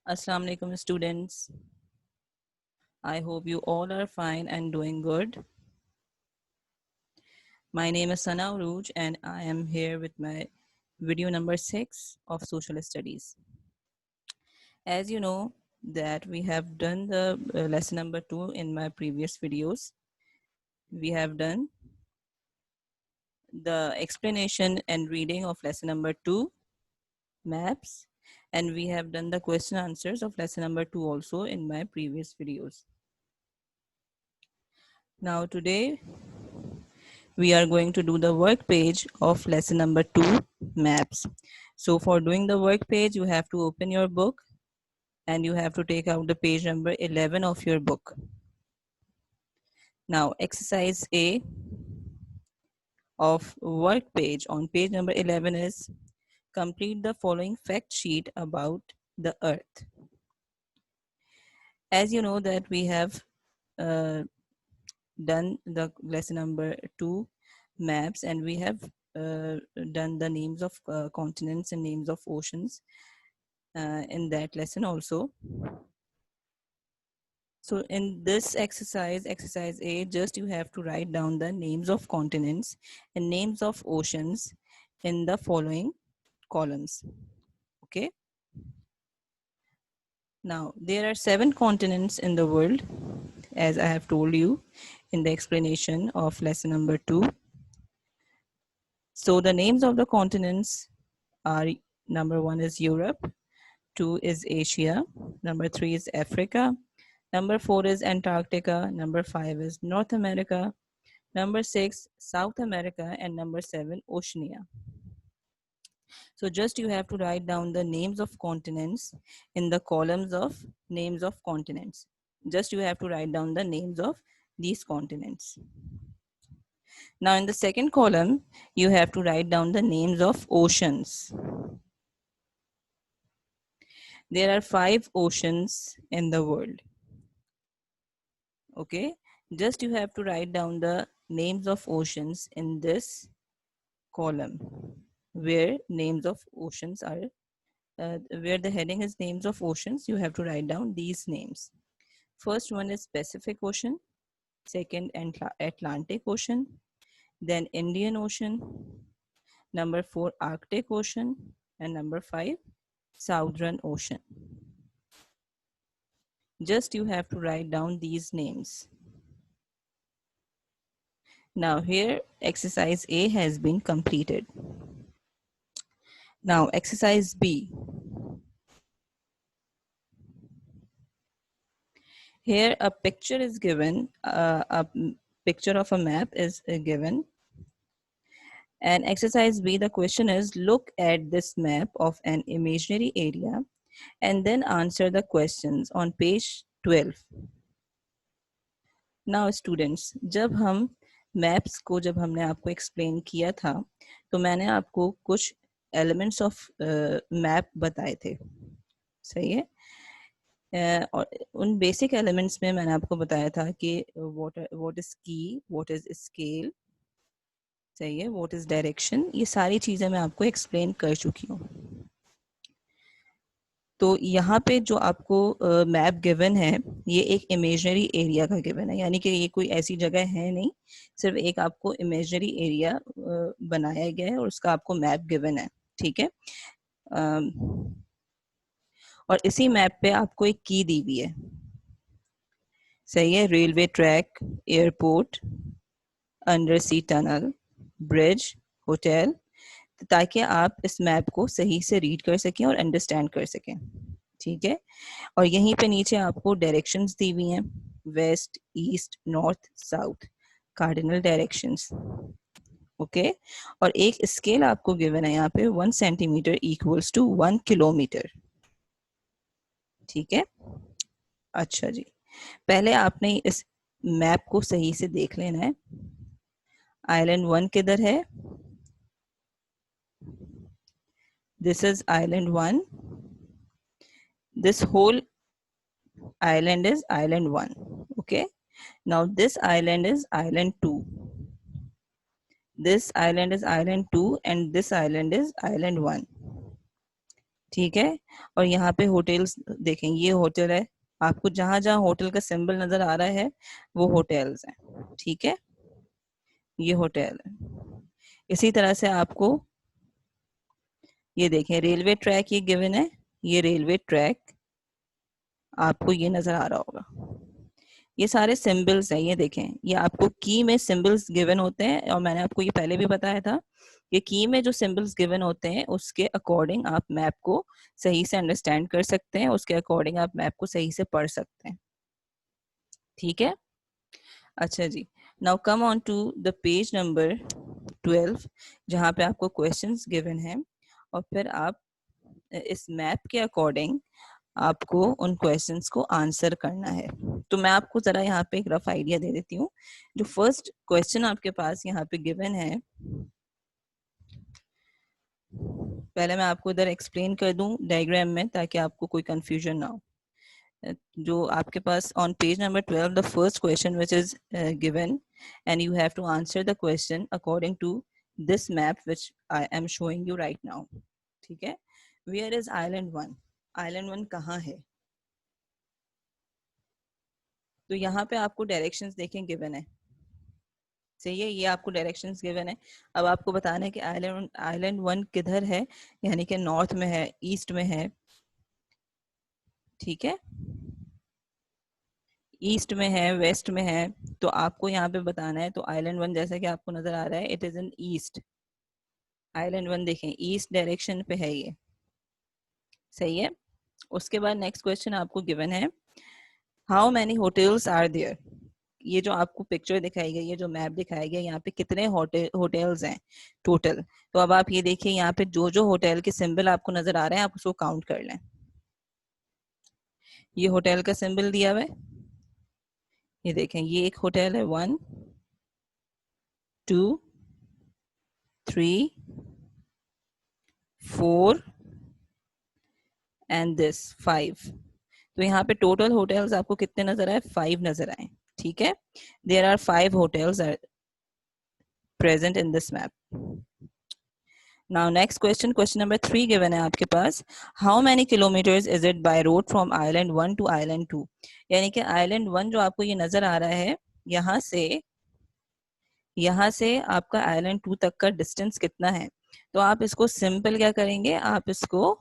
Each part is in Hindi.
Assalamu alaikum students. I hope you all are fine and doing good. My name is Sana Uruj and I am here with my video number 6 of social studies. As you know that we have done the lesson number 2 in my previous videos. We have done the explanation and reading of lesson number 2 maps, and we have done the question answers of lesson number 2 also in my previous videos. Now today we are going to do the work page of lesson number 2 maps. So for doing the work page, you have to open your book and you have to take out the page number 11 of your book. Now exercise A of work page on page number 11 is complete the following fact sheet about the earth. As you know that we have uh, done the lesson number 2 maps, and we have done the names of continents and names of oceans in that lesson also. So in this exercise, exercise A, just you have to write down the names of continents and names of oceans in the following columns. Okay. Now there are 7 continents in the world, as I have told you in the explanation of lesson number 2. So the names of the continents are: number 1 is Europe, 2 is Asia, number 3 is Africa, number 4 is Antarctica, number 5 is North America, number 6 South America, and number 7 Oceania. So just you have to write down the names of continents in the columns of names of continents. Just you have to write down the names of these continents. Now in the second column, you have to write down the names of oceans. There are 5 oceans in the world. Okay, just you have to write down the names of oceans in this column where names of oceans are, where the heading is names of oceans. You have to write down these names. First one is Pacific Ocean, second Atlantic Ocean, then Indian Ocean, number 4 Arctic Ocean, and number 5 Southern Ocean. Just you have to write down these names. Now here exercise A has been completed. Now exercise B. Here a picture is given, a picture of a map is given. And exercise B, the question is, look at this map of an imaginary area and then answer the questions on page 12. Now students, जब हम मैप्स को जब हमने आपको एक्सप्लेन किया था तो मैंने आपको कुछ एलिमेंट्स ऑफ मैप बताए थे, सही है। और उन बेसिक एलिमेंट्स में मैंने आपको बताया था कि व्हाट इज की, व्हाट इज स्केल, सही है, व्हाट इज डायरेक्शन, ये सारी चीज़ें मैं आपको एक्सप्लेन कर चुकी हूँ। तो यहाँ पे जो आपको मैप गिवन है ये एक इमेजिनरी एरिया का गिवन है, यानी कि ये कोई ऐसी जगह है नहीं, सिर्फ एक आपको इमेजिनरी एरिया बनाया गया है और उसका आपको मैप गिवन है, ठीक है। और इसी मैप पे आपको एक की दी हुई है, सही है, रेलवे ट्रैक, एयरपोर्ट, अंडर सी टनल, ब्रिज, होटल, ताकि आप इस मैप को सही से रीड कर सकें और अंडरस्टैंड कर सकें, ठीक है। और यहीं पे नीचे आपको डायरेक्शंस दी हुई हैं, west, east, north, south, cardinal directions, okay. और एक स्केल आपको गिवन है यहाँ पे 1 सेंटीमीटर इक्वल्स टू 1 किलोमीटर, ठीक है। अच्छा जी, पहले आपने इस मैप को सही से देख लेना है। आइलैंड 1 किधर है? This is island 1, this whole island is island 1, okay. Now this island is island 2, this island is island 2, and this island is island 1, ठीक है। और यहाँ पे होटल्स देखें, ये होटल है, आपको जहां जहां होटल का सिंबल नजर आ रहा है वो होटल्स हैं। ठीक है, ये होटल है। इसी तरह से आपको ये देखें रेलवे ट्रैक ये गिवन है, ये रेलवे ट्रैक आपको ये नजर आ रहा होगा। ये सारे सिंबल्स हैं, ये देखें, ये आपको की में सिंबल्स गिवन होते हैं, और मैंने आपको ये पहले भी बताया था कि की में जो सिंबल्स गिवन होते हैं उसके अकॉर्डिंग आप मैप को सही से अंडरस्टैंड कर सकते हैं, उसके अकॉर्डिंग आप मैप को सही से पढ़ सकते हैं। ठीक है, अच्छा जी। Now come on to the page number 12, जहाँ पे आपको क्वेश्चंस गिवन हैं, और फिर आप इस मैप के अकॉर्डिंग आपको उन क्वेश्चंस को आंसर करना है। तो मैं आपको जरा यहाँ पे एक रफ आइडिया दे देती हूँ। जो फर्स्ट क्वेश्चन आपके पास यहाँ पे गिवन है, पहले मैं आपको इधर एक्सप्लेन कर दूं डायग्राम में ताकि आपको कोई कंफ्यूजन ना हो। जो आपके पास on page number 12 the first question which is given and you have to answer the question according to this map which I am showing you right now. ठीक है, वेयर इज आइलैंड 1? आइलैंड 1 कहाँ है? तो यहाँ पे आपको डायरेक्शंस देखें गिवन है, सही है, ये आपको डायरेक्शंस गिवन है। अब आपको बताना है कि आइलैंड आइलैंड 1 किधर है, यानी कि नॉर्थ में है, ईस्ट में है। ठीक है, ईस्ट में है, वेस्ट में है, तो आपको यहाँ पे बताना है। तो आइलैंड 1 जैसा कि आपको नजर आ रहा है, it is in east. Island 1 देखें ईस्ट डायरेक्शन पे है ये, सही है। उसके बाद नेक्स्ट क्वेश्चन आपको गिवन है, how many hotels are there? ये जो आपको पिक्चर दिखाई गई है, जो मैप दिखाया गया, यहाँ पे कितने होटल्स हैं टोटल? तो अब आप ये देखिए, यहाँ पे जो जो होटल के सिंबल आपको नजर आ रहे हैं आप उसको काउंट कर लें। ये होटल का सिंबल दिया हुआ है, ये देखें, ये एक होटल है, 1 2 3 4 एंड दिस 5। तो यहाँ पे टोटल होटल्स आपको कितने नजर आए? 5 नजर आए। ठीक है, there are 5 hotels are present in this map. Now next question, question number 3 given है आपके पास, how many kilometres is it by road from island 1 to island 2? यानी कि आइलैंड 1 जो आपको ये नजर आ रहा है, यहाँ से आपका आइलैंड 2 तक का डिस्टेंस कितना है? तो आप इसको सिंपल क्या करेंगे, आप इसको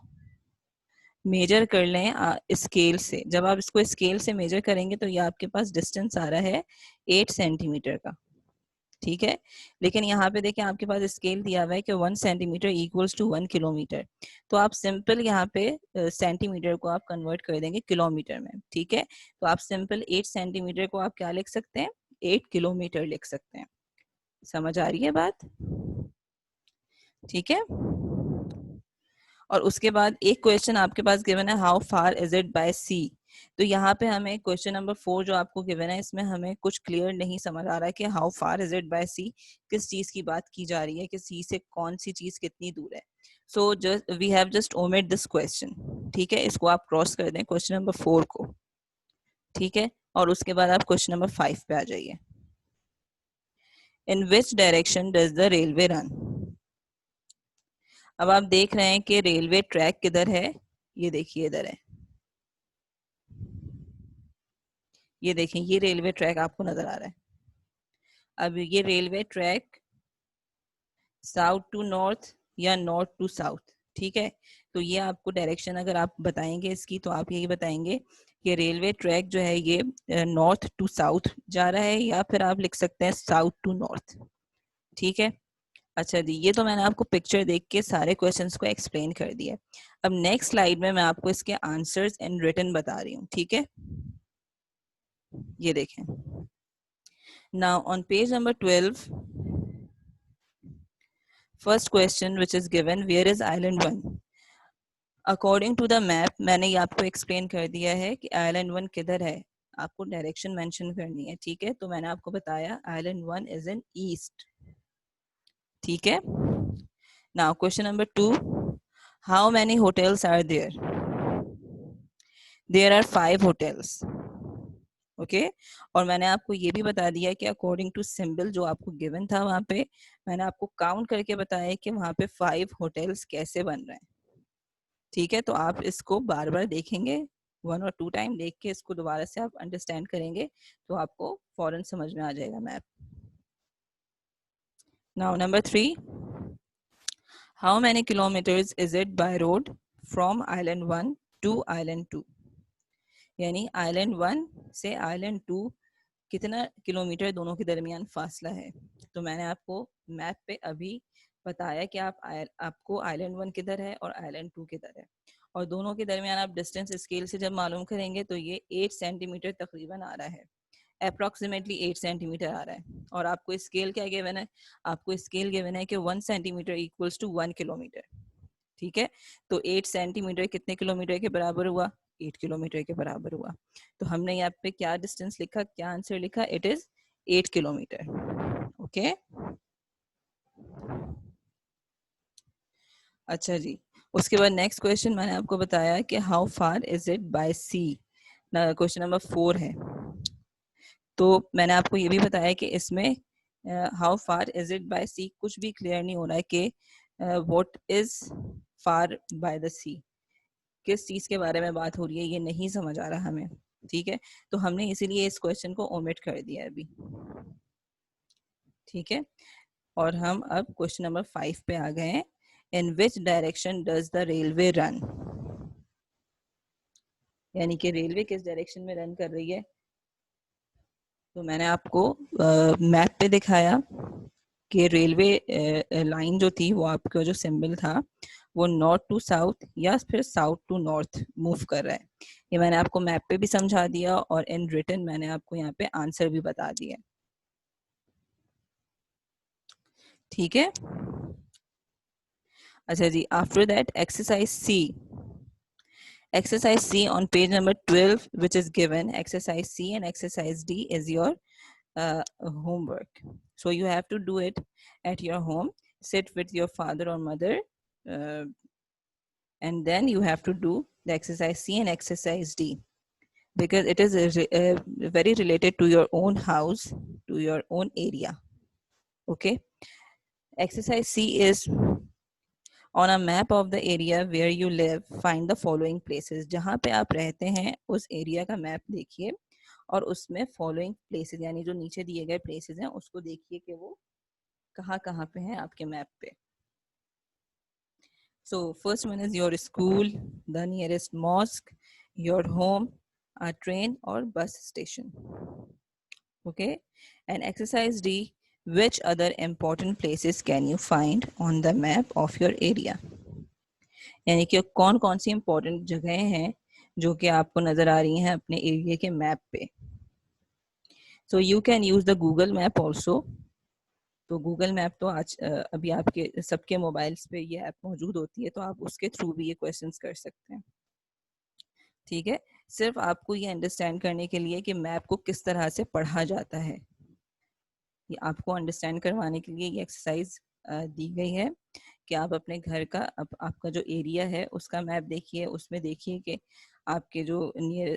मेजर कर लें स्केल से। जब आप इसको स्केल से मेजर करेंगे तो ये आपके पास डिस्टेंस आ रहा है 8 सेंटीमीटर का। ठीक है, लेकिन यहाँ पे देखें आपके पास स्केल दिया हुआ है कि 1 सेंटीमीटर इक्वल्स टू 1 किलोमीटर। तो आप सिंपल यहाँ पे सेंटीमीटर को आप कन्वर्ट कर देंगे किलोमीटर में। ठीक है, तो आप सिंपल 8 सेंटीमीटर को आप क्या लिख सकते हैं? 8 किलोमीटर लिख सकते हैं। समझ आ रही है बात? ठीक है, और उसके बाद एक क्वेश्चन आपके पास गिवन है, how far is it by sea? तो यहाँ पे हमें क्वेश्चन नंबर 4 जो आपको गिवन है, इसमें हमें कुछ क्लियर नहीं समझ आ रहा है कि how far is it by sea, किस चीज की बात की जा रही है, कि सी से कौन सी चीज कितनी दूर है। So just we have just omit this question. ठीक है, इसको आप क्रॉस कर दें क्वेश्चन नंबर 4 को। ठीक है, और उसके बाद आप क्वेश्चन नंबर 5 पे आ जाइए, in which direction does the railway run? अब आप देख रहे हैं कि रेलवे ट्रैक किधर है, ये देखिए इधर है, ये देखें, ये रेलवे ट्रैक आपको नजर आ रहा है। अब ये railway track south to north या नॉर्थ टू साउथ, ठीक है, तो ये आपको डायरेक्शन अगर आप बताएंगे इसकी, तो आप यही बताएंगे कि रेलवे ट्रैक जो है ये नॉर्थ टू साउथ जा रहा है, या फिर आप लिख सकते हैं साउथ टू नॉर्थ। ठीक है, अच्छा जी, ये तो मैंने आपको पिक्चर देख के सारे क्वेश्चंस को एक्सप्लेन कर दिया। अब नेक्स्ट स्लाइड में मैं आपको इसके आंसर्स इन रिटन बता रही हूँ। ठीक है, ये देखें, now on page number 12, first question which is given, where is island 1? According to the map, मैंने ये आपको एक्सप्लेन कर दिया है कि आइलैंड 1 किधर है, आपको डायरेक्शन मेंशन करनी है। ठीक है, तो मैंने आपको बताया आइलैंड 1 इज इन ईस्ट। ठीक है, now question number 2, how many hotels are there? There are 5 hotels. Okay, और मैंने आपको ये भी बता दिया कि अकॉर्डिंग टू सिंबल जो आपको गिवन था वहां पे, मैंने आपको काउंट करके बताया कि वहां पे 5 होटल्स कैसे बन रहे हैं। ठीक है, तो आप इसको बार बार देखेंगे, 1 और 2 टाइम देख के इसको दोबारा से आप अंडरस्टैंड करेंगे तो आपको फौरन समझ में आ जाएगा map. Now number 3, how many kilometres is it by road from island 1 to island 2? यानी आइलैंड 1 से आइलैंड 2 कितना किलोमीटर दोनों के दरमियान फासला है। तो मैंने आपको मैप पे अभी बताया कि आपको आइलैंड 1 किधर है और आइलैंड 2 किधर है, और दोनों के दरमियान आप डिस्टेंस स्केल से जब मालूम करेंगे तो ये 8 सेंटीमीटर तकरीबन आ रहा है, अप्रोक्सीमेटली 8 सेंटीमीटर आ रहा है। और आपको स्केल क्या गिवन है, आपको स्केल गिवन है कि 1 सेंटीमीटर इक्वल्स टू 1 किलोमीटर। ठीक है, तो 8 सेंटीमीटर कितने किलोमीटर के बराबर हुआ, 8 किलोमीटर के बराबर हुआ। तो हमने यहाँ पे क्या डिस्टेंस लिखा, क्या आंसर लिखा, इट इज 8 किलोमीटर। ओके, अच्छा जी, उसके बाद नेक्स्ट क्वेश्चन मैंने आपको बताया कि how far is it by sea, question number 4 है। तो मैंने आपको ये भी बताया कि इसमें how far is it by sea कुछ भी क्लियर नहीं हो रहा है कि what is far by the sea, किस चीज के बारे में बात हो रही है, ये नहीं समझ आ रहा हमें। ठीक है, तो हमने इसीलिए इस क्वेश्चन को ओमिट कर दिया अभी। ठीक है, और हम अब क्वेश्चन नंबर 5 पे आ गए हैं। In which direction does the railway run, यानी कि रेलवे किस डायरेक्शन में रन कर रही है। तो मैंने आपको मैप पे दिखाया कि रेलवे लाइन जो थी वो आपका जो सिंबल था वो नॉर्थ टू साउथ या फिर साउथ टू नॉर्थ मूव कर रहा है। ये मैंने आपको मैप पे भी समझा दिया और इन रिटन मैंने आपको यहाँ पे आंसर भी बता दिया। ठीक है, अच्छा जी, after that exercise C, exercise C on page number 12 which is given, exercise C and exercise D is your homework. So you have to do it at your home, sit with your father or mother, uh, and then you have to do the exercise C and exercise D because it is very related to your own house, to your own area. Okay, exercise C is on a map of the area where you live, find the following places. जहाँ पे आप रहते हैं उस एरिया का मैप देखिए और उसमें फॉलोइंग प्लेसेस यानी जो नीचे दिए गए प्लेसेस हैं उसको देखिए कि वो कहाँ कहाँ पे हैं आपके मैप पे। So first one is your school, the nearest mosque, your home, a train or bus station. Okay, and exercise D, which other important places can you find on the map of your area? यानी कि कौन कौन सी इंपॉर्टेंट जगहें हैं जो कि आपको नजर आ रही हैं अपने एरिया के मैप पे। So you can use the Google map also. तो गूगल मैप तो आज अभी आपके सबके मोबाइल्स पे ये ऐप मौजूद होती है, तो आप उसके थ्रू भी ये क्वेश्चंस कर सकते हैं। ठीक है, सिर्फ आपको ये अंडरस्टैंड करने के लिए कि मैप को किस तरह से पढ़ा जाता है, ये आपको अंडरस्टैंड करवाने के लिए ये एक्सरसाइज दी गई है कि आप अपने घर का आपका जो एरिया है उसका मैप देखिए, उसमें देखिए कि आपके जो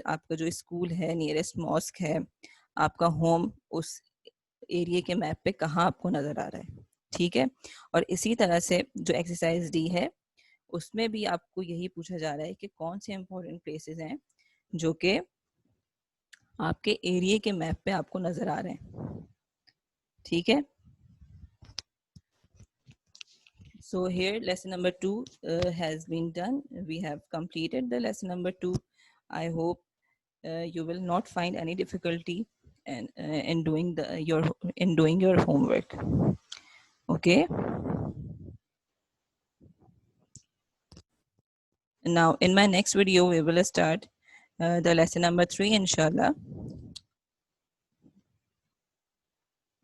आपका जो स्कूल है, नियरेस्ट मॉस्क है, आपका होम उस एरिया के मैप पे कहाँ आपको नजर आ रहा है। ठीक है, और इसी तरह से जो एक्सरसाइज डी है उसमें भी आपको यही पूछा जा रहा है कि कौन से इंपॉर्टेंट प्लेसेस हैं जो कि आपके एरिया के मैप पे आपको नजर आ रहे हैं। ठीक है, so here lesson number 2 has been done. We have completed the lesson number 2. I hope you will not find any difficulty in doing your homework. Okay, now in my next video we will start the lesson number 3 inshallah.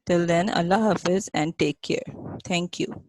Till then, Allah Hafiz and take care. Thank you.